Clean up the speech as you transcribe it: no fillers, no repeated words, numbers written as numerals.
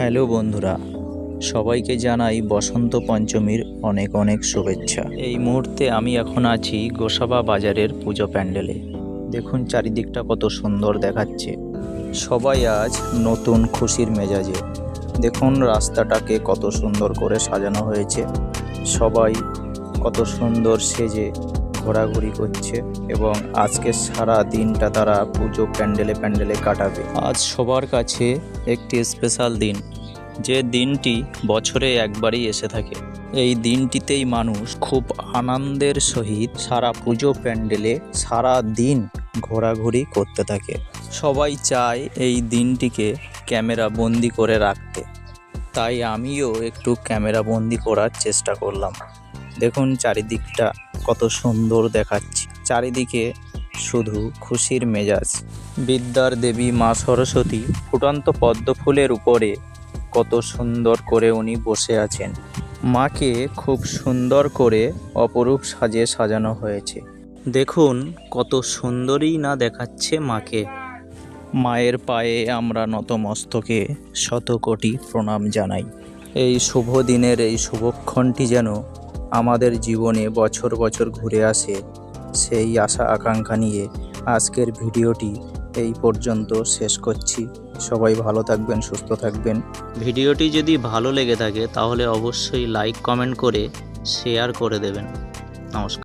Hello বন্ধুরা, সবাইকে জানাই বসন্ত পঞ্চমীর অনেক অনেক শুভেচ্ছা। এই মুহূর্তে আমি এখন আছি গোসাবা বাজারের পুজো প্যান্ডেলে। দেখুন চারিদিকটা কত সুন্দর দেখাচ্ছে। সবাই আজ নতুন খুশির মেজাজে। দেখুন রাস্তাটাকে কত সুন্দর করে সাজানো হয়েছে। সবাই কত সুন্দর সেজে ঘোরাঘুরি করছে এবং আজকে সারা দিনটা তারা পুজো প্যান্ডেলে প্যান্ডেলে কাটাবে। আজ সবার কাছে একটি স্পেশাল দিন, যে দিনটি বছরে একবারই এসে থাকে। এই দিনটিতেই মানুষ খুব আনন্দের সহিত সারা পুজো প্যান্ডেলে সারা দিন ঘোরাঘুরি করতে থাকে। সবাই চায় এই দিনটিকে ক্যামেরা বন্দি করে রাখতে, তাই আমিও একটু ক্যামেরা বন্দি করার চেষ্টা করলাম। দেখুন চারিদিকটা কত সুন্দর দেখাচ্ছে, চারিদিকে শুধু খুশির মেজাজ। বিদ্যার দেবী মা সরস্বতী ফুটন্ত পদ্ম ফুলের উপরে কত সুন্দর করে উনি বসে আছেন। মাকে খুব সুন্দর করে অপরূপ সাজে সাজানো হয়েছে। দেখুন কত সুন্দরই না দেখাচ্ছে মাকে। মায়ের পায়ে আমরা নতমস্তকে শতকোটি প্রণাম জানাই। এই শুভ দিনের এই শুভক্ষণটি যেন আমাদের জীবনে বছর বছর ঘুরে আসে, সেই আশা আকাঙ্ক্ষা নিয়ে আজকের ভিডিওটি এই পর্যন্ত শেষ করছি। সবাই ভালো থাকবেন, সুস্থ থাকবেন। ভিডিওটি যদি ভালো লেগে থাকে তাহলে অবশ্যই লাইক কমেন্ট করে শেয়ার করে দেবেন। নমস্কার।